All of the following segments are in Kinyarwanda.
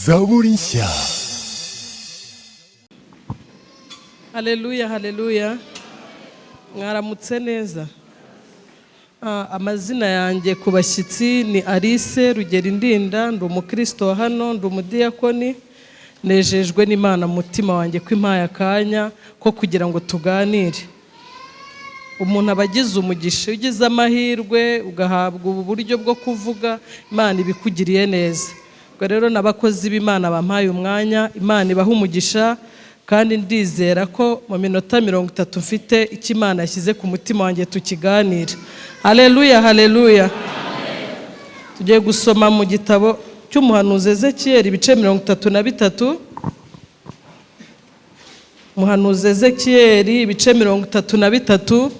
zaburi nshya. Haleluya, haleluya. Mwaramutse neza. Amazina yanjye ku bashyitsi ni Alice Rugerindinda, ndi umukristo wa hano, ndi umudiyakoni. Nejejwe n'Imana mutima wanjye ko impaye akanya ko kugira ngo tuganire. Umuntu abagize umugisha, ugize amahirwe ugahabwa ubu buryo bwo kuvuga, Imana ibikugiriye neza. Ubwo rero n'abakozi b'Imana bampaye umwanya, Imana ibaha umugisha, kandi ndizera ko mu minota 30 mfite icyo Imana yashyize ku mutima wanjye tukiganira. Haleluya, haleluya. Tugiye gusoma mu gitabo cy'umuhanuzi Ezekiel ibice 33. Umuhanuzi Ezekiel ibice 33.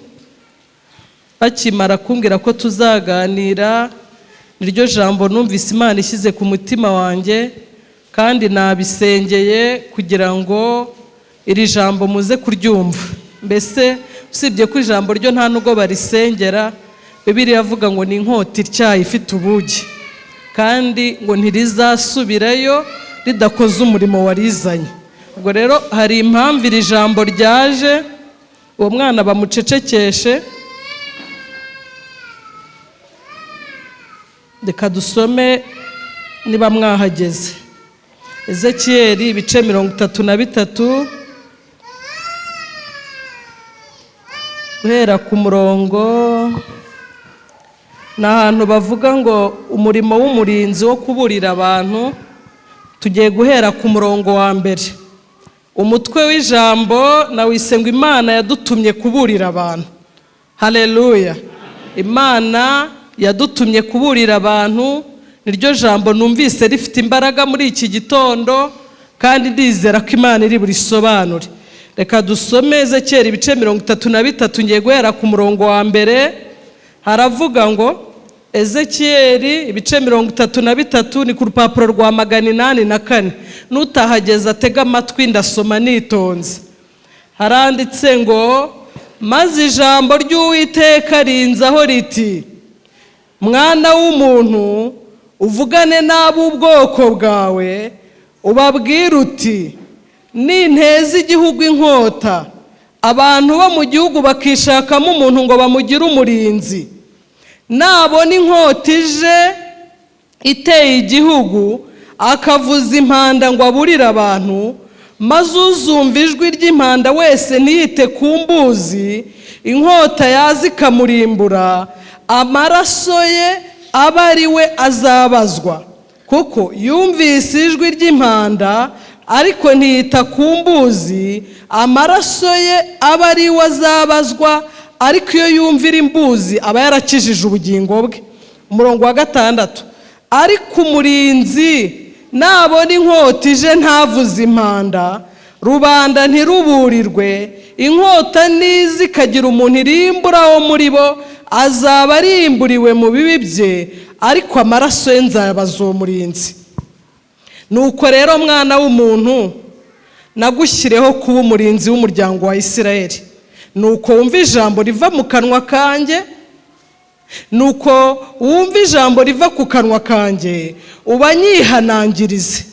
Bakimara kumbwira ko tuzaganira, niryo jambo numvise Imana ishyize ku mutima wanjye, kandi nabisengeye kugira ngo iri jambo muze kuryumva. Mbese usibye ko ijambo ryo nta nubwo barisengera, Bibiliya avuga ngo ni inkota ityaye ifite ubugi, kandi ngo ntirizasubirayo ridakoze umurimo warizanye. Ubwo rero hari impamvu iri jambo ryaje, uwo mwana bamucecekeshe. Reka dusome niba mwahageze. Ezekiel ibice 33 guhera ku murongo, n'ahantu bavuga ngo umurimo w'umurinzi wo kuburira abantu. Tugiye guhera ku murongo wa mbere. Umutwe w'ijambo nawise ngo Imana yadutumye kuburira abantu. Haleluya. Imana yadutumye kuburira abantu, niryo jambo numvise rifite imbaraga muri iki gitondo, kandi ndizera ko Imana iri burisobanure. Reka dusome Ezekiel ibice 33, ngiye guhera ku murongo wa mbere. Haravuga ngo Ezekiel ibice 33 ni ku rupapuro rwa 804. Nutahageza atega amatwi, ndasoma nitonze. Haranditse ngo, maze ijambo ry'Uwiteka rinzaho riti, mwana w'umuntu, uvugane n'ab'ubwoko bwawe, ubabwire uti, ninteza igihugu inkota, abantu bo mu gihugu bakishakamo umuntu ngo bamugire umurinzi, nabona inkota ije iteye igihugu, akavuza impanda ngo aburire abantu, maze uzumva ijwi ry'impanda wese ntiyite ku mbuzi, inkota yaza ikamurimbura, amaraso ye aba ari we azabazwa, kuko yumvise ijwi ry'impanda ariko ntiyita ku mbuzi, amaraso ye aba ari we azabazwa, ariko iyo yumvira imbuzi aba yarakijije ubugingo bwe. Umurongo wa 6, ariko umurinzi nabona inkota ije ntavuze impanda, rubanda ntiruburirwe, inkota niza ikagira umuntu irimbura wo muri bo, azaba arimburiwe mu bibi bye, ariko amaraso ye nzayabaza uwo murinzi. Nuko rero mwana w'umuntu, nagushyireho kuba umurinzi w'umuryango wa Isirayeli. Nuko wumva ijambo riva mu kanwa kanjye, nuko wumva ijambo riva ku kanwa kanjye, ubanyihanangirize.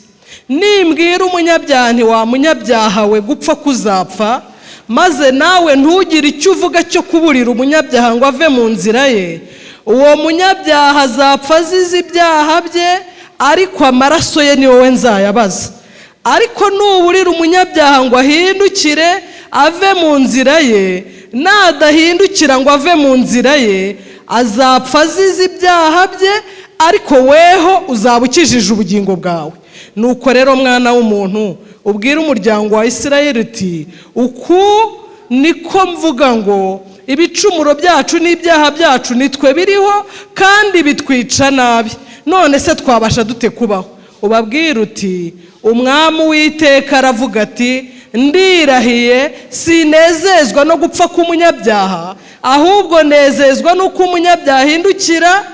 Nimbwira umunyabyaha nti, wa munyabyaha we, gupfa kuzapfa, maze nawe ntugire icyo uvuga cyo kuburira umunyabyaha ngo ave mu nzira ye, uwo munyabyaha azapfa azize ibyaha bye, ariko amaraso ye ni wowe nzayabaza. Ariko nuburira umunyabyaha ngo ahindukire ave mu nzira ye, nadahindukira ngo ave mu nzira ye, azapfa azize ibyaha bye, ariko weho uzaba ukijije ubugingo bwawe. Nuko rero mwana w'umuntu, ubwire umuryango wa Isirayeli uti, uku niko mvuga ngo ibicumuro byacu n'ibyaha byacu nitwe biriho, kandi bitwica nabi. None se twabasha dute kubaho? Ubabwire uti, umwami Uwiteka aravuga ati, ndirahiye sinezezwa no gupfa k'umunyabyaha, ahubwo nezezwa nuko umunyabyaha ahindukira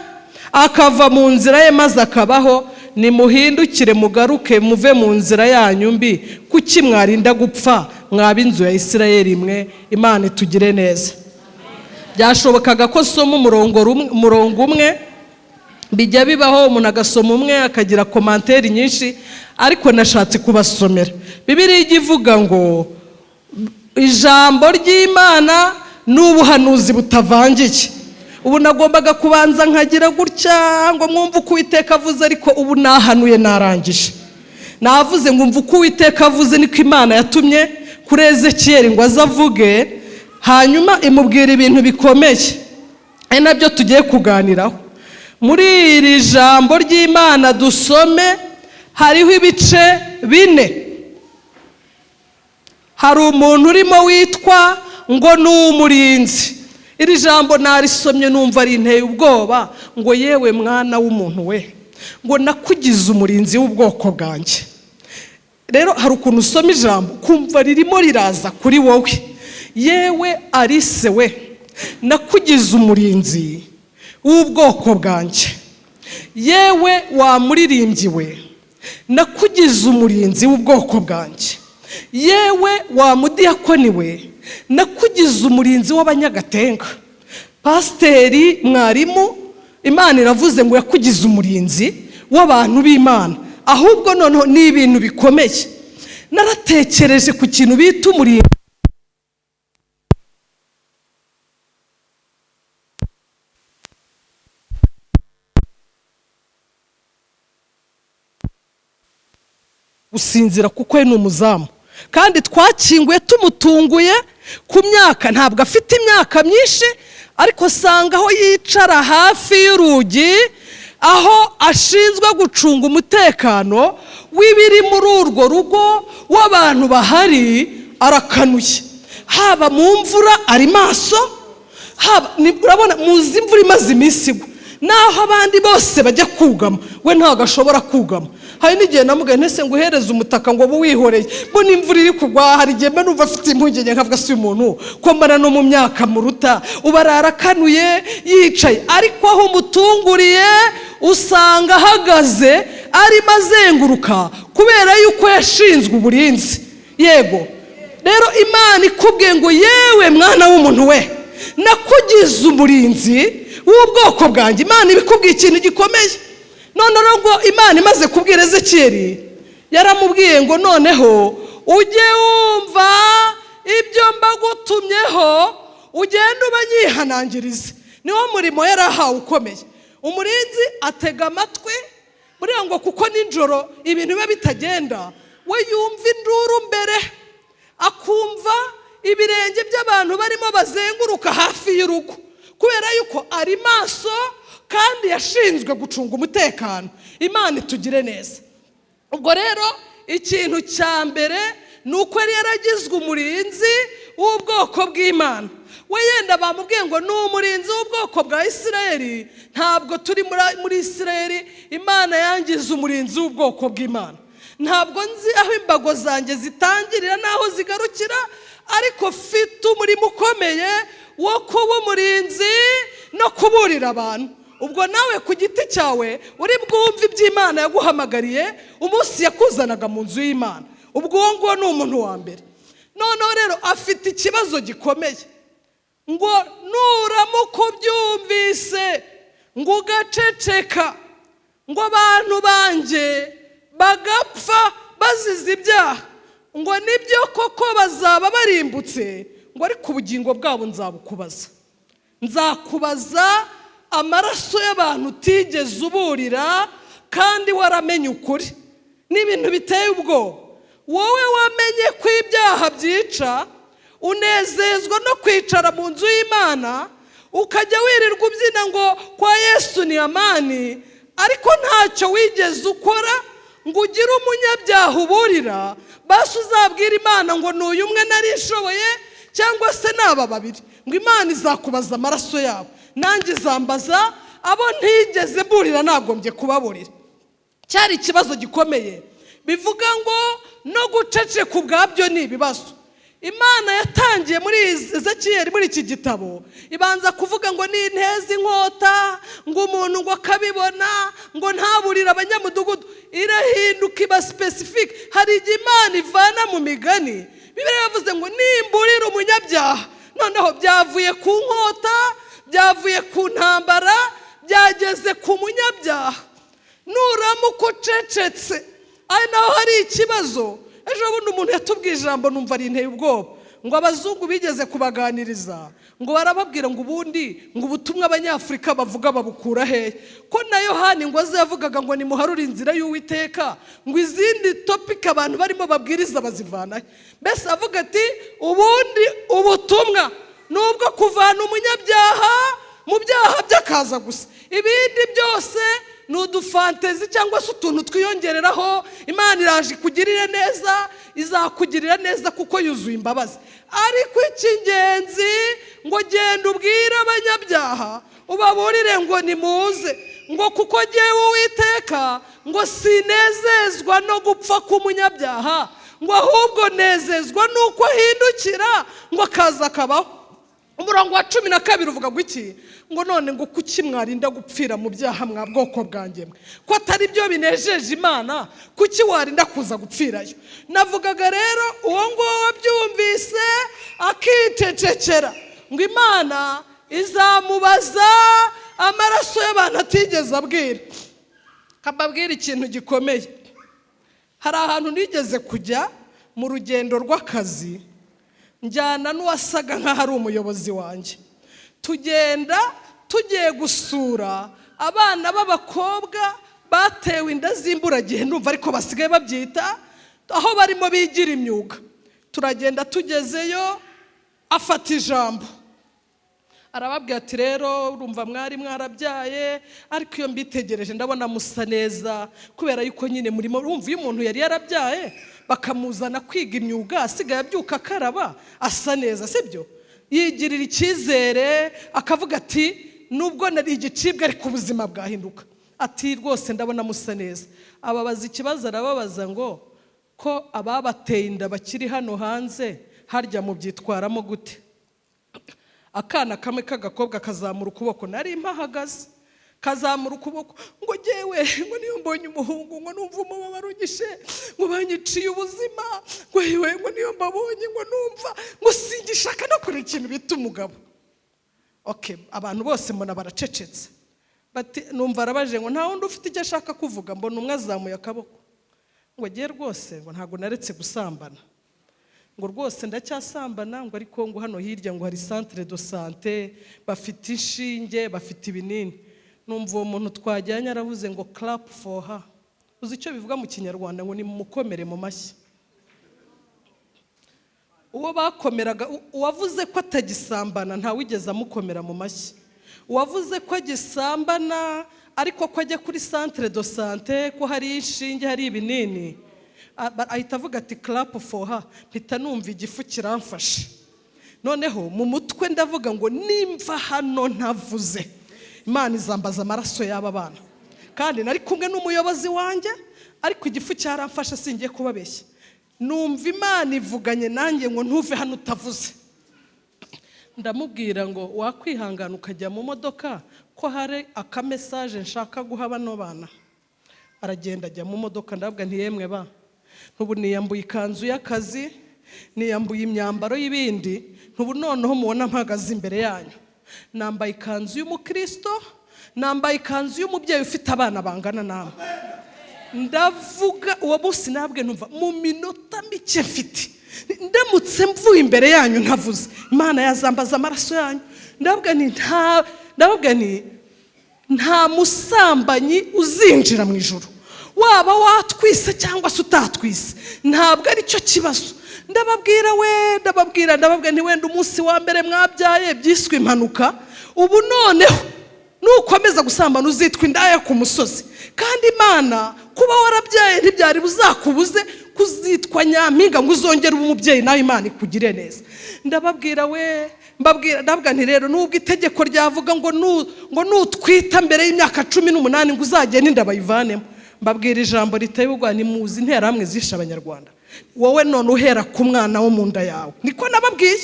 akava mu nzira ye maze akabaho. Nimuhindukire mugaruke muve mu nzira yanyu mbi, kuki mwarinda gupfa mwaba inzu ya Isirayeli mwe? Imana itugire neza. Byashobokaga ko soma umurongo umwe, bijya bibaho umuntu agasoma umwe akagira komanteri nyinshi, ariko nashatse kubasomera. Bibiliya ijya ivuga ngo ijambo ry'Imana n'ubuhanuzi butavangiye. Ubu nagombaga kubanza nkagira gutya ngo mwumve uko Uwiteka avuze, ariko ubu nahanuye narangije. Navuze ngo mve uko Uwiteka avuze, niko Imana yatumye kuri Ezekiyeli ngo azavuge, hanyuma imubwira ibintu bikomeye, ari nabyo tugiye kuganiraho. Muri iri jambo ry'Imana dusome hariho ibice 4. Hari umuntu urimo witwa ngo ni umurinzi. Iri jambo narisomye numva rinteye ubwoba, ngo yewe mwana w'umuntu we, ngo nakugize umurinzi w'ubwoko bwanjye. Rero hari ukuntu usoma ijambo kumva ririmo riraza kuri wowe. Yewe Arise we, nakugize umurinzi w'ubwoko bwanjye. Yewe wa muririmbyi we, nakugize umurinzi w'ubwoko bwanjye. Yewe wa mudiyakoni we, nakugize umurinzi w'abanyagatenga. Pasiteri, mwarimu, Imana iravuze ngo yakugize umurinzi w'abantu b'Imana. Ahubwo noneho ni ibintu bikomeye. Naratekereje ku kintu bita umurinzi. Gusinzira kuko ni umuzamu, kandi twakinguye tumutunguye ku myaka. Ntabwo afite imyaka myinshi, ariko sanga aho yicara hafi y'urugi, aho ashinzwe gucunga umutekano w'ibiri muri urwo rugo w'abantu bahari, arakanuye. Haba mu mvura ari maso, urabona muzi imvura imaze iminsi igwa, naho abandi bose bajya kugama, we ntabwo ashobora kugama. Hari n'igihe namubwiye ntese ngo uhereze umutaka ngo wihoreye, bo n'imvura iri kugwa. Hari igihe mba numva afite impungenge nkavuga si umuntu ko mbana no mu myaka muruta, ubararakanuye yicaye, ariko aho umutunguriye usanga ahagaze arimo azenguruka kubera yuko yashinzwe uburinzi. Yego rero Imana ikubwiye ngo yewe mwana w'umuntu we, nakugize umurinzi w'ubwoko bwanjye. Imana ibikubwiye ikintu gikomeye. Noneho ngo Imana imaze kubwira Ezekiyeli, yaramubwiye ngo noneho ujye wumva ibyo mbagutumyeho, ugende ubanyihanangirize. Niwo murimo yarahawe ukomeye. Umurinzi atega amatwi, buriya ngo kuko nijoro ibintu biba bitagenda, we yumva induru mbere, akumva ibirenge by'abantu barimo bazenguruka hafi y'urugo, kubera yuko ari maso kandi yashinzwe gucunga umutekano. Imana itugire neza. Ubwo rero ikintu cya mbere ni uko yari yaragizwe umurinzi w'ubwoko bw'Imana. We yenda bamubwiye ngo ni umurinzi w'ubwoko bwa Isirayeli, ntabwo turi muri Isirayeli. Imana yangize umurinzi w'ubwoko bw'Imana. Ntabwo nzi aho imbago zanjye zitangirira n'aho zigarukira, ariko mfite umurimo ukomeye wo kuba umurinzi no kuburira abantu. Ubwo nawe ku giti cyawe uri bwumve iby'Imana yaguhamagariye umunsi yakuzanaga mu nzu y'Imana. Ubwo uwo nguwo ni umuntu wa mbere. Noneho rero afite ikibazo gikomeye, ngo nuramuka ubyumvise ngo ugaceceka, ngo abantu banjye bagapfa bazize ibyaha, ngo nibyo koko bazaba barimbutse, ngo ariko ubugingo bwabo nzabukubaza. Nzakubaza amaraso y'abantu utigeze uburira kandi waramenye ukuri. N'ibintu biteye ubwoba. Wowe wamenye ko ibyaha byica, unezezwa no kwicara mu nzu y'Imana, ukajya wirirwa ubyina ngo kwa Yesu ni amani, ariko ntacyo wigeze ukora ngo ugire umunyabyaha uburira. Basi uzabwira Imana ngo n'uyu umwe narishoboye cyangwa se n'aba babiri, ngo Imana izakubaza amaraso yabo, nanjye izambaza abo ntigeze burira nagombye kubaburira. Cyari ikibazo gikomeye. Bivuga ngo no guceceka ubwabyo ni ibibazo. Imana yatangiye muri Ezekiyeli, muri iki gitabo ibanza kuvuga ngo ni intezi inkota, ngo umuntu ngo akabibona, ngo ntaburira abanyamudugudu. Irahinduka iba specific. Hari igihe Imana ivana mu migani. Bibiliya yavuze ngo nimburira umunyabyaha, noneho byavuye ku nkota, byavuye ku ntambara, byageze ku munyabyaha nuramuka ucecetse ari naho hari ikibazo. Ejo bundi umuntu yatubwiye ijambo numva rinteye ubwoba, ngo abazungu bigeze kubaganiriza ngo barababwira ngo ubundi ngo ubutumwa abanyafurika bavuga babukura hehe, ko na Yohani ngo azavugaga ngo nimuharure inzira y'Uwiteka, ngo izindi topic abantu barimo babwiriza bazivanahe. Mbese avuga ati ubundi ubutumwa nubwo kuvana umunyabyaha mu byaha by'akaza gusa, ibindi byose ni udufantezi cyangwa se utuntu twiyongereraho. Imana iraje ikugirire neza, izakugirira neza kuko yuzuye imbabazi. Ariko icy'ingenzi ngo genda ubwire abanyabyaha ubaburire ngo nimuze, ngo kuko jyewe Uwiteka ngo sinezezwa no gupfa k'umunyabyaha, ngo ahubwo nezezwa nuko ahindukira ngo akaza akabaho. Umurongo wa 12 uvuga ngo iki? Ngo none ngo kuki mwarinda gupfira mu byaha mwa bwoko bwanjye mwe, ko atari byo binejeje Imana, kuki warinda kuza gupfirayo? Navugaga rero uwo nguwo wabyumvise akicecekera ngo Imana izamubaza amaraso y'abantu atigeze abwira. Kababwira ikintu gikomeye. Hari ahantu nigeze kujya mu rugendo rw'akazi, njyana n'uwasaga nk'aho ari umuyobozi wanjye. Tugenda tugiye gusura abana b'abakobwa batewe inda z'imburagihe, ndumva ariko basigaye babyita, aho barimo bigira imyuga. Turagenda tugezeyo afata ijambo arababwira ati rero urumva mwari mwarabyaye, ariko iyo mbitegereje ndabona musa neza, kubera yuko nyine murimo urumva iyo umuntu yari yarabyaye bakamuzana kwiga imyuga asigaye abyuka akaraba asa neza, sibyo? Yigirira icyizere akavuga ati nubwo nari igicibwa ariko ubuzima bwahinduka. Ati rwose ndabona musa neza. Ababaza ikibazo arababaza ngo ko ababateye inda bakiri hano hanze harya mu byitwaramo gute? Akana kamwe k'agakobwa kazamura ukuboko, nari mpahagaze, kazamura ukuboko ngo jyewe ngo niyo mbonye umuhungu ngo numva umubabaro unyishe, ngo banyiciye ubuzima, ngo yewe ngo niyo mbabonye ngo numva ngo singishaka no kuri ikintu bita umugabo. Okay, abantu bose mbona baracecetse. Bati numva arabaje ngo nta wundi ufite icyo ashaka kuvuga, mbona umwe azamuye akaboko ngo giye rwose ngo ntago naretse gusambana, ngo rwose ndacyasambana, ngo ariko ngo hano hirya ngo hari centre de santé bafite inshinge bafite ibinini. Numva uwo muntu twajyanye aravuze ngo clap for her. Uzi icyo bivuga mu Kinyarwanda ngo ni mukomere mu mashyi. Uwo bakomeraga uwavuze ko atagisambana nta wigeze amukomera mu mashyi. Uwavuze ko agisambana ariko ko ajya kuri centre de santé ko hari inshinge hari ibinini, ahita avuga ati clap for her. Mpita numva igifu kiramfashe. Noneho mu mutwe ndavuga ngo nimva hano ntavuze Imana izambaza amaraso y'aba bana. Kandi nari kumwe n'umuyobozi wanjye, ariko igifu cyaramfashe singiye kubabeshya. Numva Imana ivuganye nanjye ngo ntuve hano utavuze. Ndamubwira ngo wakwihangana ukajya mu modoka ko hari aka message nshaka guha bano bana. Aragenda ajya mu modoka, ndabwa nti yemwe ba ntubu niyambuye ikanzu y'akazi, niyambuye imyambaro y'ibindi, ntubu noneho mubona mpagaze imbere yanyu nambaye ikanzu y'umukristo, nambaye ikanzu y'umubyeyi ufite abana bangana namwe. Ndavuga uwo munsi nabwe numva mu minota mike mfite, ndamutse mvuye imbere yanyu ntavuze Imana yazambaza amaraso yanyu. Ndabwa ni nta musambanyi uzinjira mu ijuru, waba watwise cyangwa se utatwise, ntabwo ari cyo kibazo. Ndababwira nti wenda umunsi wa mbere mwabyaye byiswe impanuka, ubu noneho nukomeza gusambana uzitwa indaya ku musozi. Kandi Imana kuba warabyaye ntibyari buzakubuze kuzitwa nyampinga ngo uzongere umubyeyi nawe Imana ikugire neza. Ndababwira nti rero nubwo itegeko ryavuga ngo nutwita mbere y'imyaka 18 ngo uzagende inda bayivanemo, mbabwira ijambo riteye ubwoba, ni muzi interahamwe zishe Abanyarwanda. Wowe none uhera ku mwana wo mu nda yawe, niko nababwiye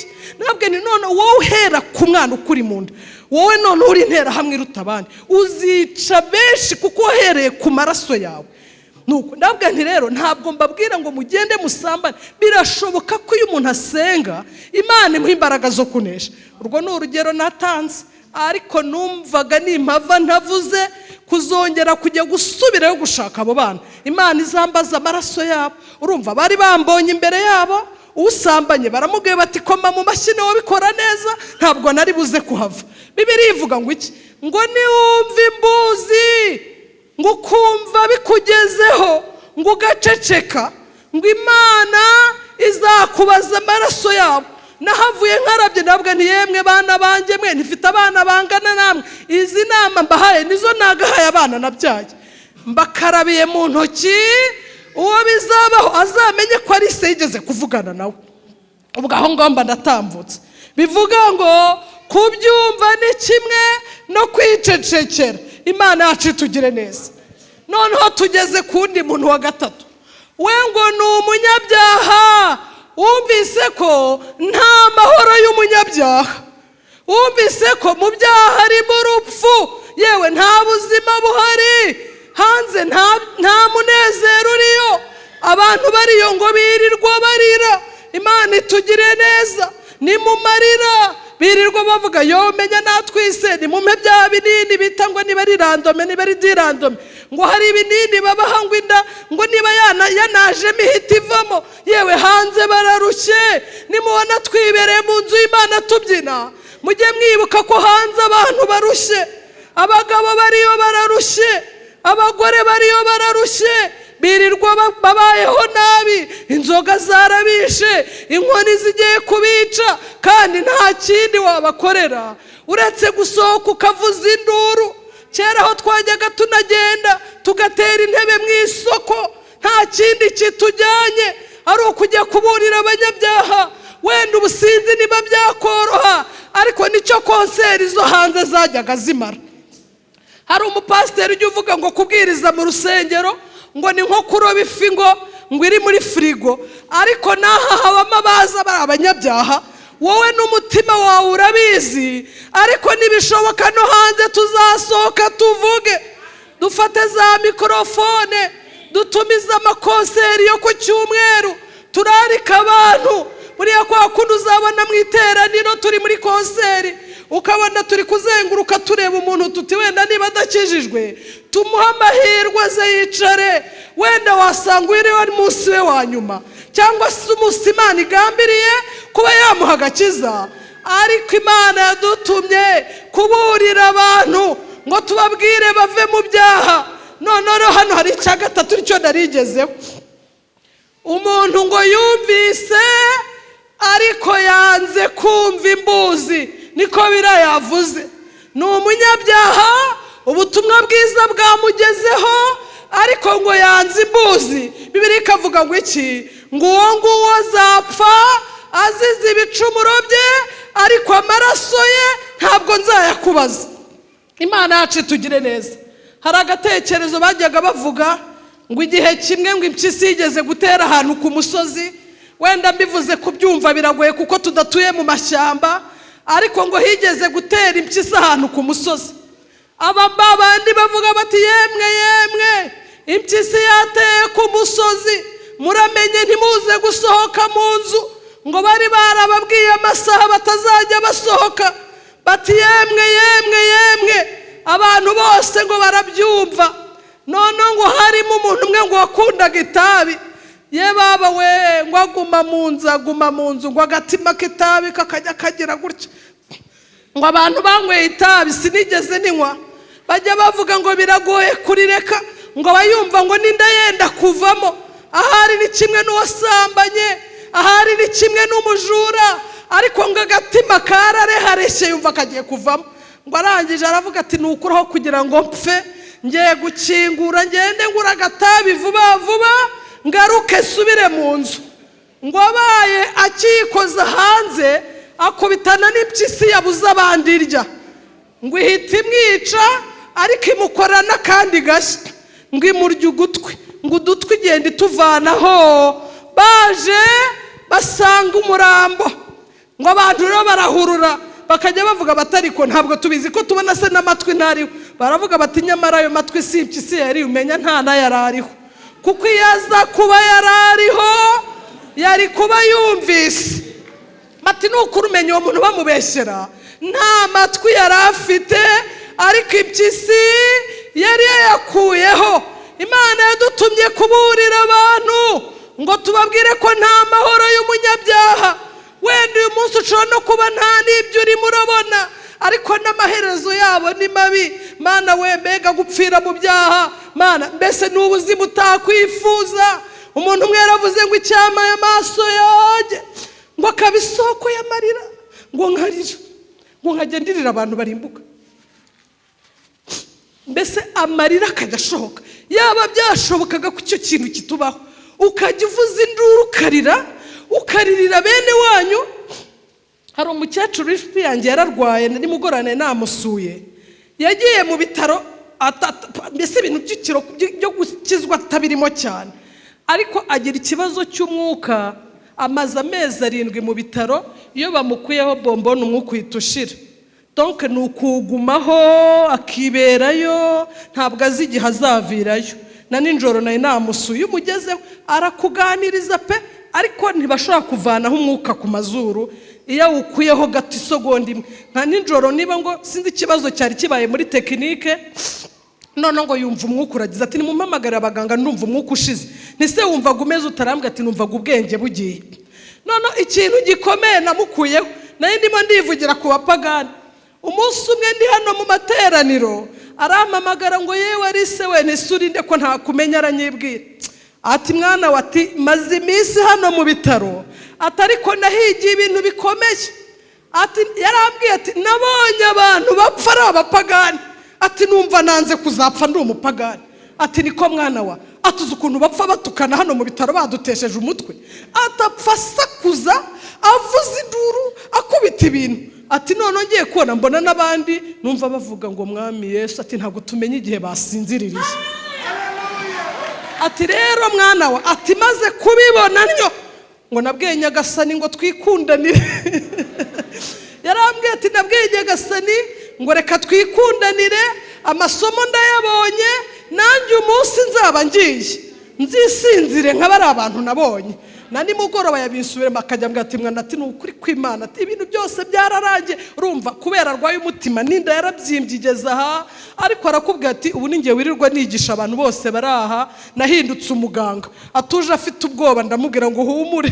ni none wowe uhera ku mwana ukuri mu nda, wowe none uri interahamwe iruta abandi, uzica benshi kuko wahereye ku maraso yawe. Nuko ndababwira nti rero ntabwo mbabwira ngo mugende musambane, birashoboka ko iyo umuntu asenga Imana imuha imbaraga zo kunesha. Urwo ni urugero natanze, ariko numvaga nimpava ntavuze kuzongera kujya gusubirayo gushaka abo bana. Imana izambaza amaraso yabo. Urumva bari bambonye imbere yabo, usambanye baramubwiye bati koma mu mashini wabikora neza, ntabwo nari buze kuhava. Bibiliya ivuga ngo iki? Ngo niwumva imbuzi, ngo kumva bikugezeho, ngo ugaceceka, ngo Imana izakubaza amaraso yabo. Nahavuye nkarabye nabwo ntiyemwe bana banjye mwe nifite abana bangana namwe, izi nama mbahaye nizo nagahaye abana nabyaye. Mbakarabiye mu ntoki, uwo bizabaho azamenye ko ari se yigeze kuvugana nawe. Ubwo aho ngomba ndatambutse. Bivuga ngo kubyumva ni kimwe no kwicecekera. Imana yacu tugire neza. Noneho tugeze kundi muntu wa gatatu. We ngo ni umunyabyaha. Wumvise ko nta mahoro y'umunyabyaha. Wumvise ko mu byaha harimo urupfu, yewe nta buzima buhari, hanze nta munezero uriyo, abantu bariyo ngo birirwa barira. Imana itugire neza. Ni mu marira birirwa bavuga yo menya natwise ni mumpe bya binini bita ngo niba ari randome niba ari dirandome, ngo hari ibinini babaha ngo inda ngo niba yanaje mihita ivamo. Yewe hanze bararushye, nimubona twibereye mu nzu y'Imana tubyina, mujye mwibuka ko hanze abantu barushye. Abagabo bariyo bararushye, abagore bariyo bararushye, birirwa babayeho nabi, inzoga zarabishe, inkoni zigiye kubica, kandi nta kindi wabakorera uretse gusohoka ukavuza induru. Kera aho twajyaga tunagenda tugatera intebe mu isoko, nta kindi kitujyanye ari ukujya kuburira abanyabyaha. Wenda ubusinzi niba byakoroha, ariko nicyo konseri zo hanze zajyaga zimara. Hari umupasiteri ujya uvuga ngo kubwiriza mu rusengero ngo ni nko kuroba ifi ngo iri muri firigo, ariko naha habamo abaza bari abanyabyaha. Wowe n'umutima wawe urabizi, ariko nibishoboka no hanze tuzasohoka tuvuge, dufate za mikrofone, dutumize amakonseri yo ku cyumweru, turarika abantu. Buriya kwa kundi uzabona mu iteraniro turi muri konseri, ukabona turi kuzenguruka tureba umuntu tuti wenda niba adakijijwe tumuha amahirwe aze yicare, wenda wasanga uri munsi we wa nyuma, cyangwa se umunsi Imana igambiriye kuba yamuha agakiza. Ariko Imana yadutumye kuburira abantu ngo tubabwire bave mu byaha. Noneho hano hari icya gatatu nicyo narigezeho. Umuntu ngo yumvise ariko yanze kumva imbuzi, niko birayavuze. Ni umunyabyaha, ubutumwa bwiza bwamugezeho, ariko ngo yanze imbuzi. Bibiliya ikavuga ngo iki? Ngo uwo nguwo azapfa azize ibicumuro bye, ariko amaraso ye ntabwo nzayakubaza. Imana yacu tugire neza. Hari agatekerezo bajyaga bavuga ngo igihe kimwe ngo impyisi yigeze gutera ahantu ku musozi. Wenda mbivuze kubyumva biragoye kuko tudatuye mu mashyamba, ariko ngo higeze gutera impyisi ahantu ku musozi. Abandi bavuga bati yemwe impyisi yateye ku musozi, muramenye ntimuze gusohoka mu nzu. Ngo bari barababwiye amasaha batazajya basohoka. Bati yemwe abantu bose ngo barabyumva. None ngo harimo umuntu umwe ngo wakundaga itabi. Ye baba we ngo aguma mu nzu ngo agatima k'itabi kakajya kagira gutya. Ngo abantu banyweye itabi sinigeze ninywa, bajya bavuga ngo biragoye kurireka, ngo bayumva ngo ninda yenda kuvamo. Ahari ni kimwe n'uwasambanye, ahari ni kimwe n'umujura, ariko ngo agatima kararehareshye yumva kagiye kuvamo. Ngo arangije aravuga ati nukuraho kugira ngo mpfe, ngiye gukingura ngende ngura agatabi vuba ngaruke subire mu nzu. Ngo abaye akikoza hanze akubitana n'impyisi yabuze abandi irya, ngo ihita imwica, ariko imukora n'akandi gashya, ngo imurya ugutwi, ngo udutwi igenda ituvanaho. Baje basanga umurambo, ngo abantu rero barahurura bakajya bavuga batariko ntabwo tubizi ko tubona se n'amatwi ntariho. Baravuga bati nyamara ayo matwi si impyisi yari umenya nta nayarariho, kuko iyo aza kuba yarariho yari kuba yumvise. Bati nukuri umenya uwo muntu bamubeshyera nta matwi yari afite, ariko impyisi yari yayakuyeho. Imana yadutumye kuburira abantu ngo tubabwire ko nta mahoro y'umunyabyaha. Wenda uyu munsi ushobora no kuba nta n'ibyo urimo urabona, ariko n'amaherezo yabo ni mabi. Mana we, mbega gupfira mu byaha, Mana mbese ni ubuzima utakwifuza. Umuntu umwe yaravuze ngo icyamaye amaso yanjye ngo akaba isoko y'amarira, ngo nkarira, ngo nkajya ndirira abantu barimbuka. Mbese amarira akajya ashoboka. Yaba byashobokaga ko icyo kintu kitubaho, ukajya uvuza induru ukarira, ukaririra bene wanyu. Hari umukecuru w'inshuti yanjye yararwaye, nimugorane namusuye, yagiye mu bitaro, mbese ibintu by'ikiro byo gukizwa atabirimo cyane, ariko agira ikibazo cy'umwuka. Amaze amezi 7 mu bitaro, iyo bamukuyeho bombone umwuka uhita ushira. Donc ni ukugumaho akiberayo, ntabwo azi igihe azavirayo. Na nijoro nayo namusuye, umugezeho arakuganiriza pe, ariko ntibashobora kuvanaho umwuka ku mazuru iyo ukuyeho gato isegonda imwe. Nka nijoro niba ngo sinzi ikibazo cyari kibaye muri tekinike, none ngo yumva umwuka uragize, ati nimumpamagara abaganga ndumva umwuka ushize. Nise wumvaga umeze utarambwe, ati numvaga ubwenge bugiye. None ikintu gikomeye namukuyeho, nayo ndimo ndivugira ku bapagani. Umunsi umwe ndi hano mu materaniro, arampamagara ngo yewe Arise we, nisurinde ko nta kumenya, aranyibwira ati mwana wati maze iminsi hano mu bitaro, atariko nahigiye ibintu bikomeye. Ati yarambwiye ati nabonye abantu bapfa ari abapagani, ati numva nanze kuzapfa ndi umupagani. Ati niko mwana wa, atuze ukuntu bapfa batukana hano mu bitaro badutesheje umutwe, atapfa sakuza avuza induru akubita ibintu. Ati none ngiye kubona mbona n'abandi numva bavuga ngo mwami Yesu, ati ntabwo tumenye igihe basinziririye. Ati rero mwana wa, ati maze kubibona nnyo ngo nabwiye Nyagasani ngo twikundanire. Yarambwiye ati nabwiye Nyagasani ngo reka twikundanire, amasomo ndayabonye, nanjye umunsi nzaba ngiye nzisinzire nk'abari abantu nabonye. Na nimugoroba yabinsubire makajya mbwa ati mwana, ati n'ukuri kw'Imana, ati ibintu byose byararangiye. Urumva kubera arwaye umutima, ninda yarabyimbye igeza aha, ariko arakubwira ati ubu ningiye wirirwa nigisha abantu bose baraha, nahindutse umuganga. Atuje afite ubwoba, ndamubwira ngo humure.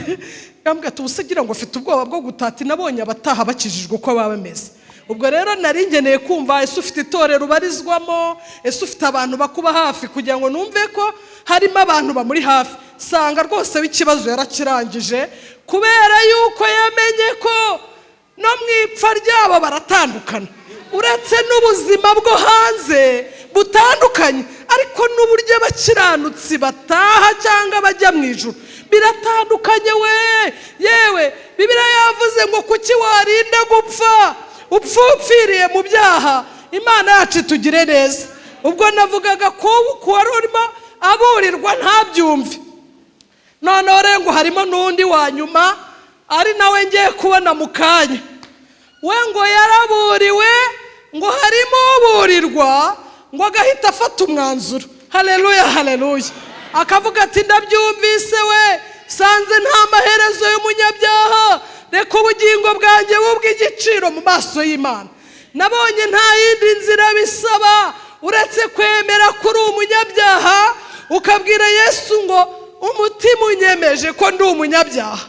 Yambwira ati ubusegira ngo afite ubwoba bwo gutati, nabonye abataha bakijijwe uko baba bameze. Ubwo rero nari ngeneye kumva ese ufite itorero ubarizwamo, ese ufite abantu bakuba hafi, kugira ngo numve ko harimo abantu bamuri hafi. Sanga rwose w'ikibazo yarakirangije, kubera yuko yamenye ko no mwipfa ryabo baratandukana. Uretse n'ubuzima bwo hanze butandukanye, ariko n'uburyo abakiranutsi bataha cyangwa bajya mu ijuru biratandukanye we. Yewe Bibiliya yavuze ngo kuki warinda gupfa upfupfiriye mu byaha, Imana yacu tugire neza. Ubwo navugaga ko wari urimo aburirwa ntabyumve. None rero ngo harimo n'undi wa nyuma, ari nawe ngiye kubona mu kanya. We ngo yaraburiwe, ngo harimo uburirwa, ngo agahita afata umwanzuro. Haleluya, haleluya. Akavuga ati ndabyumvise we, sanze nta maherezo y'umunyabyaha, reka ubugingo bwanjye bubw'igiciro mu maso y'Imana. Nabonye nta yindi nzira bisaba uretse kwemera kuri umunyabyaha, ukabwira Yesu ngo umutima unyemeje ko ndi umunyabyaha.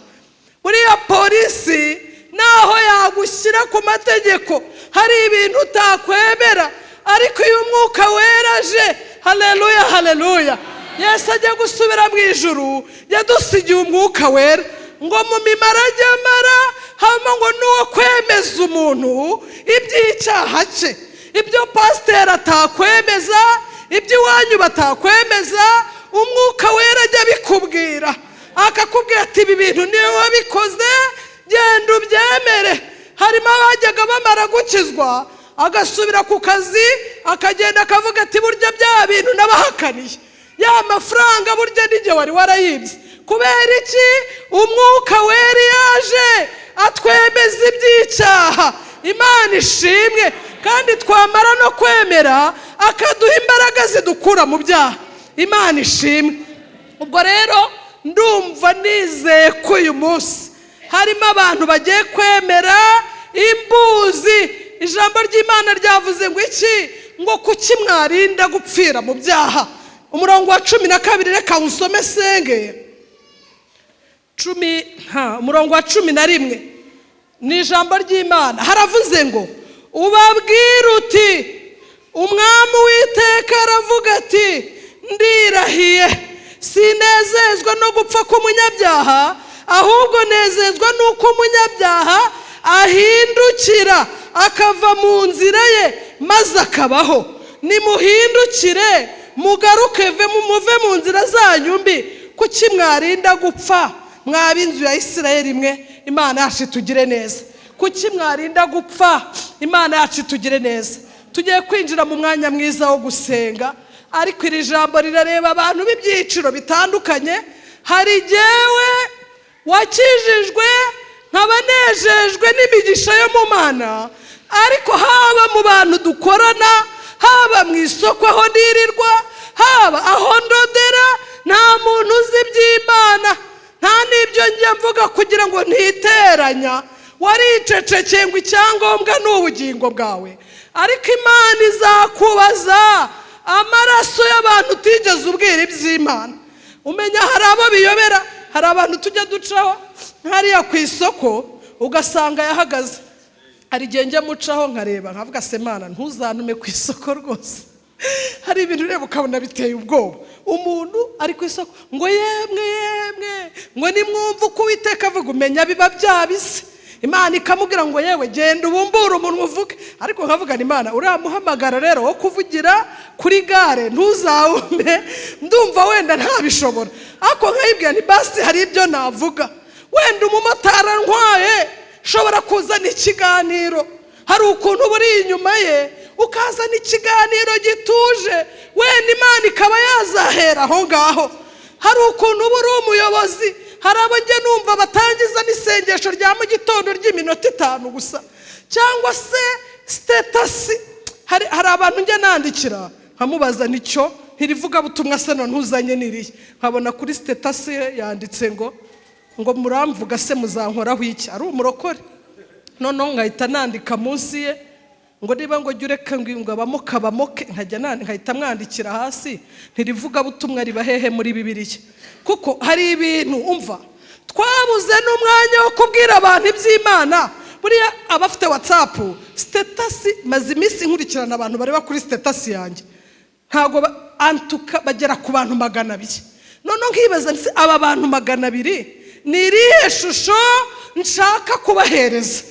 Buriya polisi naho yagushyira ku mategeko, hari ibintu utakwemera, ariko iyo umwuka weraje, haleluya, haleluya, Yesu ajya gusubira mu ijuru yadusigiye umwuka wera, ngo mu mimara ry'amara hama ngo nuwo kwemeza umuntu iby'icyaha cye. Ibyo pasiteri atakwemeza, iby'iwanyu batakwemeza, umwuka wera ajya bikubwira, akakubwira ati ibi bintu niwe wabikoze, genda ubyemere. Harimo abajyaga bamara gukizwa agasubira ku kazi, akagenda akavuga ati burya bya bintu nabahakaniye, ya mafaranga burya nijye wari warayibye. Kubera iki? Umwuka wera yaje atwemeza iby'icyaha. Imana ishimwe. Kandi twamara no kwemera akaduha imbaraga zidukura mu byaha. Imana ishimwe. Ubwo rero ndumva nizeye ko uyu munsi harimo abantu bagiye kwemera imbuzi. Ijambo ry'Imana ryavuze ngo iki? Ngo kuki mwarinda gupfira mu byaha. Umurongo wa 12 reka usome senge. Umurongo wa 11 ni ijambo ry'Imana. Haravuze ngo ubabwira uti umwami w'iteka aravuga ati ndirahiye sinezezwa no gupfa k'umunyabyaha, ahubwo nezezwa nuko umunyabyaha ahindukira akava mu nzira ye maze akabaho. Nimuhindukire mugaruke muve mu nzira zanyu mbi. Kuki mwarinda gupfa mwab'inzu ya Isirayeli mwe? Imana yacu itugire neza. Kuki mwarinda gupfa? Imana yacu itugire neza. Tugiye kwinjira mu mwanya mwiza wo gusenga, ariko iri jambo rirareba abantu b'ibyiciro bitandukanye. Hari jyewe wakijijwe nkabanejejwe n'imigisha yo mu Mana, ariko haba mu bantu dukorana, haba mu isoko aho ndirirwa, haba aho ndodera, nta muntu uzi iby'Imana, nta n'ibyo njya mvuga kugira ngo ntiteranya. Waricecekeye ngo icyangombwa ni ubugingo bwawe, ariko Imana izakubaza amaraso y'abantu utigeze ubwira iby'Imana. Umenya hari abo biyobera, hari abantu tujya ducaho hariya ku isoko ugasanga yahagaze. Hari igihe njya mucaho nkareba nkavuga se Mana ntuzantume ku isoko rwose. Hari ibintu ureba ukabona biteye ubwoba. Umuntu ari ku isoko ngo yemwe ngo nimwumve uko Uwiteka avuga, umenya biba byabise. Imana ikamubwira ngo yewe genda ubumbura umuntu uvuge. Ariko nkavuga ni Imana uramuhamagara rero wo kuvugira kuri gare ntuzawume, ndumva wenda ntabishobora. Ako nkayibwira ni basi hari ibyo navuga, wenda umumotari ntwaye shobora kuzana ikiganiro. Hari ukuntu buri inyuma ye ukazana ikiganiro gituje, wenda Imana ikaba yazahera aho ngaho. Hari ukuntu buri umuyobozi, hari abo njye numva batangiza n'isengesho rya mu gitondo ry'iminota 5 gusa, cyangwa se status. Hari abantu njye nandikira nkamubaza nicyo ntirivuga butumwa se none ntuzanye niriye, nkabona kuri status yanditse ngo muramvuga se muzankoraho iki? Ari umurokore. None nkahita nandika munsi ye ngo niba ngo jyureka ngo abamoke nkahita mwandikira hasi ntirivuga butumwa riba hehe muri Bibiliya. Kuko hari ibintu umva twabuze n'umwanya wo kubwira abantu iby'Imana. Buriya abafite WhatsApp status, maze iminsi nkurikirana abantu bareba kuri status yanjye, ntago antuka bagera ku bantu 200. None nkibaza nti aba bantu 200 ni irihe shusho nshaka kubahereza?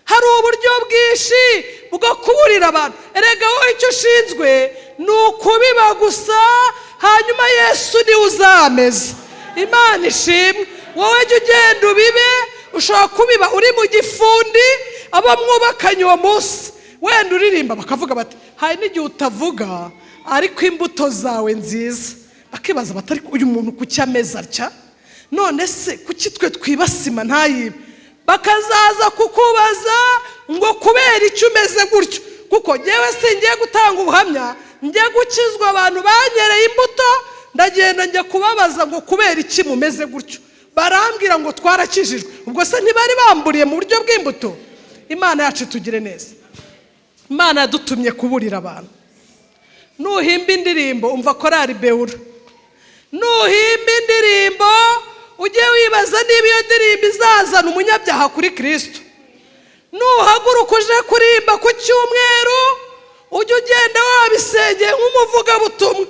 Hari uburyo bwinshi bwo kuburira abantu. Erega wowe icyo ushinzwe ni ukubiba gusa, hanyuma Yesu ni uzameza. Imana ishimwe. Wowe jya ugenda ubibe, ushobora kubiba uri mu gifundi, abo mwubakanye uwo munsi wenda uririmba bakavuga bati hari n'igihe utavuga ariko imbuto zawe nziza. Bakibaza batari uyu muntu kuki ameza atya, none se kuki twe twibasima ntayibe? Bakazaza kukubaza ngo kubera icyo umeze gutyo. Kuko jyewe singiye gutanga ubuhamya, njye gukizwa abantu banyereye imbuto, ndagenda njye kubabaza ngo kubera iki mumeze gutyo. Barambwira ngo twarakijijwe. Ubwo se ntibari bamburiye mu buryo bw'imbuto? Imana yacu tugire neza. Imana yadutumye kuburira abantu. Nuhimba indirimbo umva korari Beura, nuhimba indirimbo ujye wibaza niba iyo ndirimbo izazana umunyabyaha kuri Kristo. Nuhaguruka uje kurimba ku cyumweru ujye ugenda wabisengeye nk'umuvuga butumwa.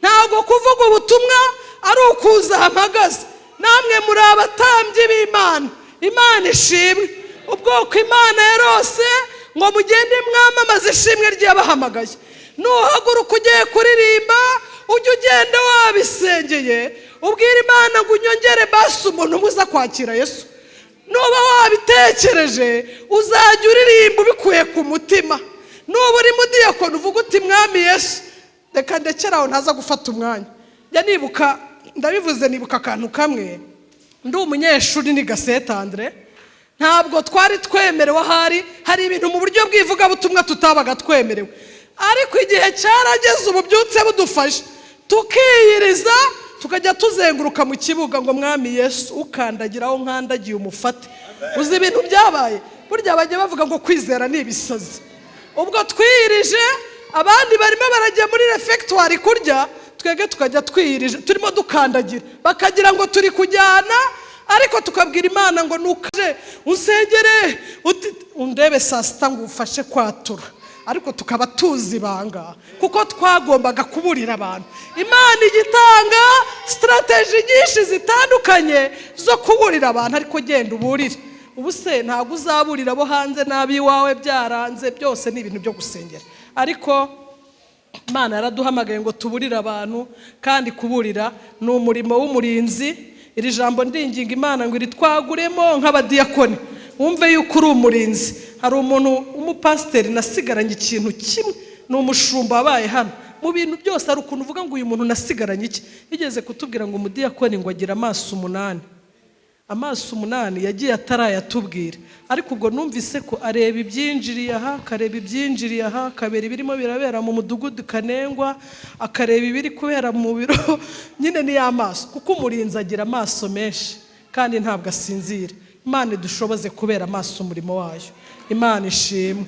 Ntabwo kuvuga ubutumwa ari ukuza hamagaza. Namwe muri abatambyi b'Imana. Imana ishimwe. Ubwoko Imana yarose ngo mugende mwamamaza ishimwe ry'abahamagaye. Nuhaguruka ugiye kuririmba ujye ugenda wabisengeye, ubwira Imana ngo unyongere basi umuntu muza kwakira Yesu. Nuba wabitekereje uzajya uririmba ubikuye ku mutima. Nuba uri mu diyakono uvuga uti mwami Yesu, reka ndekeraho ntaza gufata umwanya. Njya nibuka, ndabivuze nibuka akantu kamwe. Ndi umunyeshuri ni Gasetandre, ntabwo twari twemerewe, hari ibintu mu buryo bw'ivuga butumwa tutabaga twemerewe. Ariko igihe cyarageze ububyutse budufashe tukiyiriza, tukajya tuzenguruka mu kibuga ngo mwami Yesu ukandagiraho nkandagiye umufate. Uzi ibintu byabaye? burya bajya bavuga ngo kwizera ni ibisazi. Ubwo twirije abandi barimo barajya muri refectoire kurya, twege tukajya twirije turimo dukandagira, bakagira ngo turi kujyana, ariko tukabwira Imana ngo nukaje unsengere undebe saa sita ngo ufashe kwatura, ariko tukaba tuzi banga kuko twagombaga kuburira abantu. Imana igitanga strategy nyinshi zitandukanye zo kuburira abantu, ariko genda uburire. Ubu se ntabwo uzaburira abo hanze nabi wawe byaranze, byose ni ibintu byo gusengera. Ariko Imana yaraduhamagaye ngo tuburire abantu, kandi kuburira ni umurimo w'umurinzi. Iri jambo ndinginga Imana ngo iritwaguremo nk'abadiyakoni, wumve yuko uri umurinzi. Hari umuntu umupasiteri nasigaranye ikintu kimwe, ni umushumba wabaye hano. Mu bintu byose hari ukuntu uvuga ngo uyu muntu nasigaranye iki. Yigeze kutubwira ngo umudiyakoni ngo agira amaso 8. Amaso 8 yagiye atarayatubwira, ariko ubwo numvise ko areba ibyinjiriye aha, akareba ibyinjiriye aha, akabera ibirimo birabera mu mudugudu kanengwa, akareba ibiri kubera mu biro. Nyine ni amaso, kuko umurinzi agira amaso menshi kandi ntabwo asinzira. Imana idushoboze kubera amaso umurimo wayo. Imana ishimwe.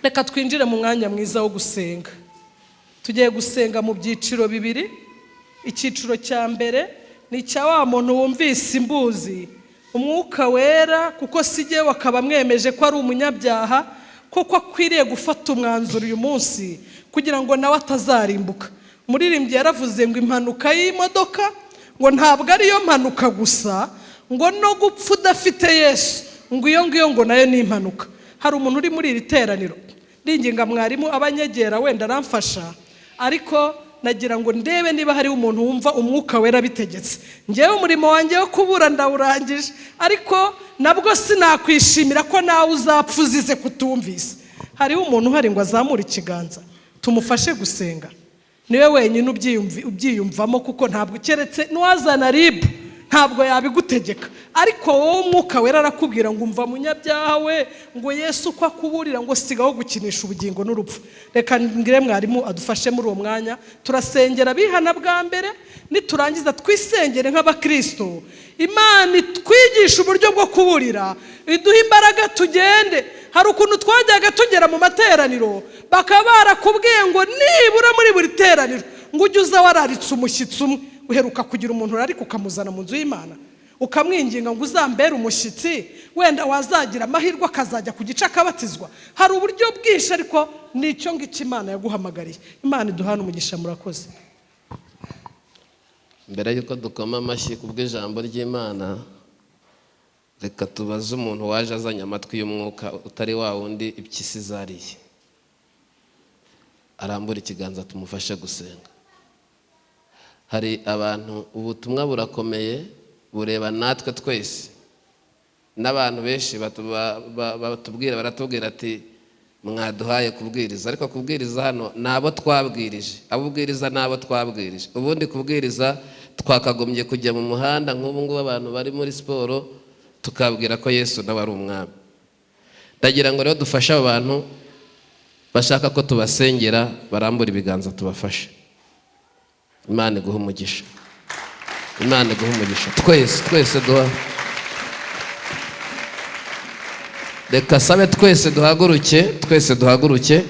Reka twinjire mu mwanya mwiza wo gusenga. Tugiye gusenga mu byiciro bibiri. Icyiciro cya mbere ni cya wa muntu wumvise imbuzi umwuka wera, kuko sijye wakaba mwemeje ko ari umunyabyaha, koko akwiriye gufata umwanzuro uyu munsi kugira ngo nawe atazarimbuka. Umuririmbyi yaravuze ngo impanuka y'imodoka ngo ntabwo ari yo mpanuka gusa, ngo no gupfa udafite Yesu ngo iyo ngiyo ngo nayo ni impanuka. Hari umuntu uri muri iri teraniro, ndinginga mwarimu abanyegera wenda aramfasha, ariko nagira ngo ndebe niba hari umuntu wumva umwuka wera bitegetse. Ngewe umurimo wanjye wo kubura ndawurangije, ariko nabwo sinakwishimira ko nawe uzapfa uzize kutumvise. Hariho umuntu uhari ngo azamure ikiganza tumufashe gusenga. Niwe wenyine ubyiyumvamo, kuko ntabwo keretse nuwazana ribu ntabwo yabigutegeka, ariko wowe umwuka wera arakubwira ngo umva munyabyaha we, ngo Yesu ko akuburira ngo sigaho gukinisha ubugingo n'urupfu. Reka ngire mwarimu adufashe muri uwo mwanya. Turasengera bihana bwa mbere, niturangiza twisengere nk'abakristo. Imana itwigisha uburyo bwo kuburira, iduha imbaraga tugende. Hari ukuntu twajyaga tugera mu materaniro bakaba barakubwiye ngo nibura muri buri teraniro ngo ujye uza wararitse umushyitsi umwe. Uheruka kugira umuntu ariko ukamuzana mu nzu y'Imana, ukamwinginga ngo uzambere umushyitsi, wenda wazagira amahirwe akazajya ku gice akabatizwa. Hari uburyo bwinshi, ariko nicyo ngicyo Imana yaguhamagariye. Imana iduhana umugisha. Murakoze. Mbere yuko dukoma amashyi kubw'ijambo ry'Imana, reka tubaze umuntu waje azanye amatwi y'umwuka utari wa wundi impyisi zariye. Arambura ikiganza tumufashe gusenga. Hari abantu ubutumwa burakomeye bureba natwe twese, n'abantu benshi baratubwira ati mwaduhaye kubwiriza, ariko kubwiriza hano nabo twabwirije, abubwiriza nabo twabwirije. Ubundi kubwiriza twakagombye kujya mu muhanda nk'ubu ngubu abantu bari muri siporo tukabwira ko Yesu nawe ari umwami. Ndagira ngo rero dufashe abantu bashaka ko tubasengera barambura ibiganza tubafashe. Imana iguha umugisha. Imana iguha umugisha. Twese duha. Reka sabe twese duhaguruke.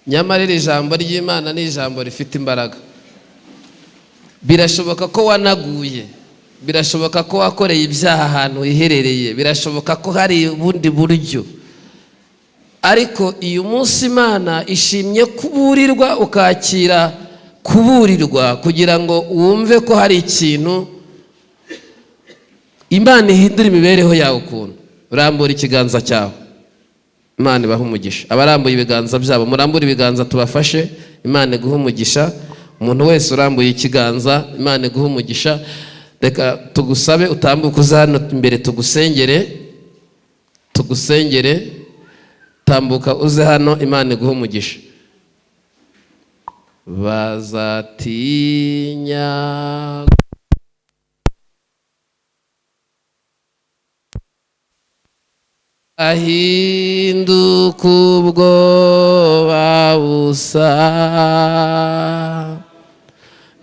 Nyamara iri jambo ry'Imana ni ijambo rifite imbaraga. Birashoboka ko wanaguye, birashoboka ko wakoreye ibyaha ahantu hiherereye, birashoboka ko hari ubundi buryo, ariko uyu munsi Imana ishimye kuburirwa, ukakira kuburirwa kugira ngo wumve ko hari ikintu Imana ihindura imibereho yawe ukuntu. Urambura ikiganza cyawe. Imana ibahe umugisha. Abarambuye ibiganza byabo murambura ibiganza tubafashe. Imana iguhe umugisha. Umuntu wese urambuye ikiganza Imana iguhe umugisha. Reka tugusabe utambuke uza hano imbere tugusengere. Tambuka uze hano, Imana iguhe umugisha. Bazatinya ahinduka ubwoba busa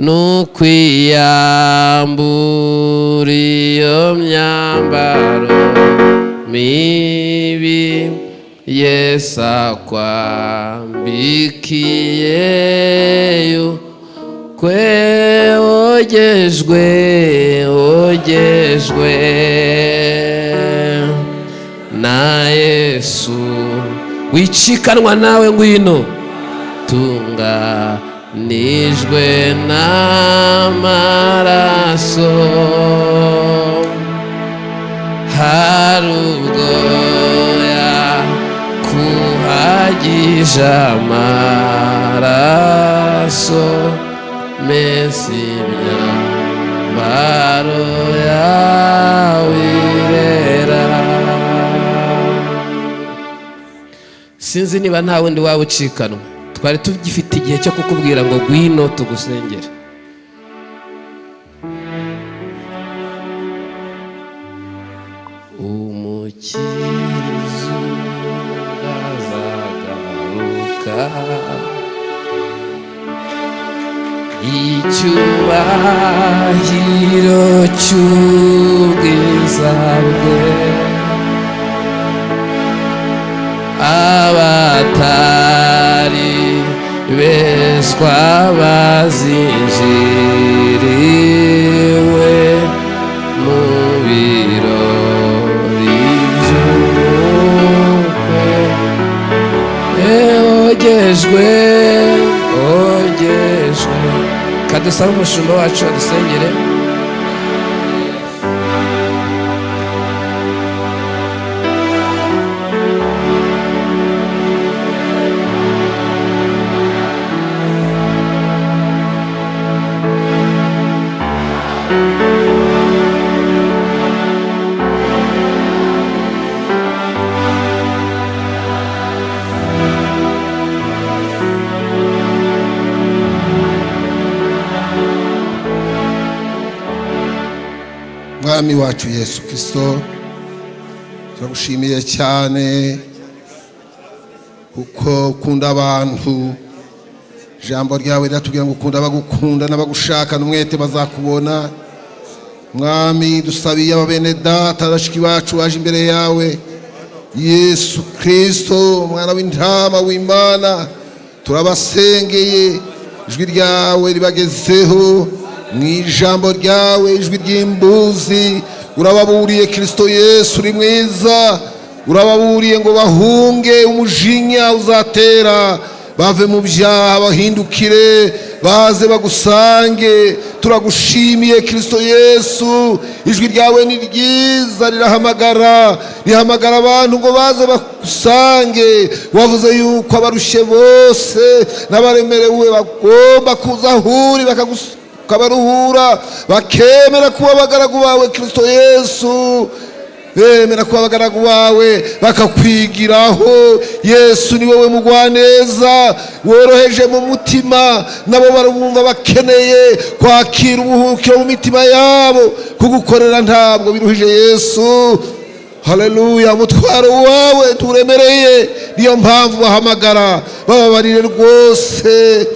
n'ukwiyambura iyo myambaro mibi Yesu akwambikiyeyo kwe ogejwe na Yesu wicikanwa nawe ngwino tunganijwe n'amaraso hari ubwo yakuhagije amaraso mesi imyambaro yawe irera. Sinzi niba nta wundi waba ucikanwa, twari tugifite igihe cyo kukubwira ngo gwino tugusengere. Umukiza azagaruka, icyubahiro cy'ubwiza bwe, abatari beswa bazinjiriwe mu birori by'ubukwe, ogejwe. Kadusabe umushumba wacu adusengere. Mwami wacu Yesu Kristo, turagushimiye cyane kuko ukunda abantu. Ijambo ryawe riratubwira ngo ukunda abagukunda n'abagushaka n'umwete bazakubona. Mwami, dusabiye ababene data bashiki bacu baje imbere yawe, Yesu Kristo umwana w'intama w'Imana, turabasengeye ijwi ryawe ribagezeho mu ijambo ryawe, ijwi ry'imbuzi. Urababuriye Kristo Yesu uri mwiza, urababuriye ngo bahunge umujinya uzatera, bave mu byaha bahindukire baze bagusange. Turagushimiye Kristo Yesu, ijwi ryawe ni ryiza, rihamagara abantu ngo baze bagusange. Wavuze yuko abarushe bose n'abaremerewe bagomba kuza ahuri bakabaruhura, bakemera kuba abagaragu bawe Kristo Yesu. Bemera kuba abagaragu bawe bakakwigiraho. Yesu ni wowe mugwaneza woroheje mu mutima, nabo barumva bakeneye kwakira ubuhukiro mu mitima yabo, kugukorera ntabwo biruhije Yesu. Haleluya, mutwaro wawe turemereye, niyo mpamvu bahamagara. Bababarire rwose,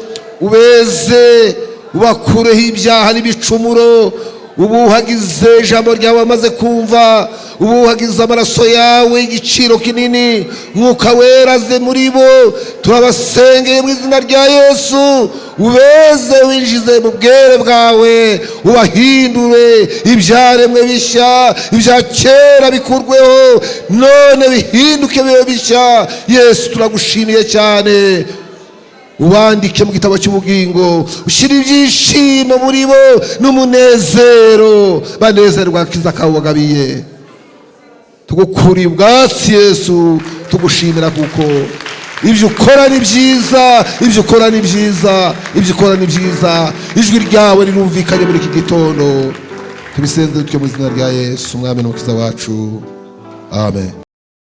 ubeze, ubakureho ibyaha n'ibicumuro. Ubuhagize ijambo ryawe amaze kumva, ubuhagize amaraso yawe igiciro kinini. Mwuka wera ze muri bo, turabasengeye mu izina rya Yesu. Ubeze, winjize mu bwere bwawe, ubahindure ibyaremwe bishya, ibya kera bikurweho none bihinduke bibe bishya. Yesu, turagushimiye cyane. Ubandike mu gitabo cy'ubugingo, ushyira ibyishimo muri bo n'umunezero, banezerwa akiza kawe wagabiye. Tugukuriye ubwatsi Yesu, tugushimira kuko ibyo ukora ni byiza, ibyo ukora ni byiza, ibyo ukora ni byiza. Ijwi ryawe rirumvikanye muri iki gitondo, tubisenze dutyo mu izina rya Yesu, umwami n'umukiza wacu. Amen.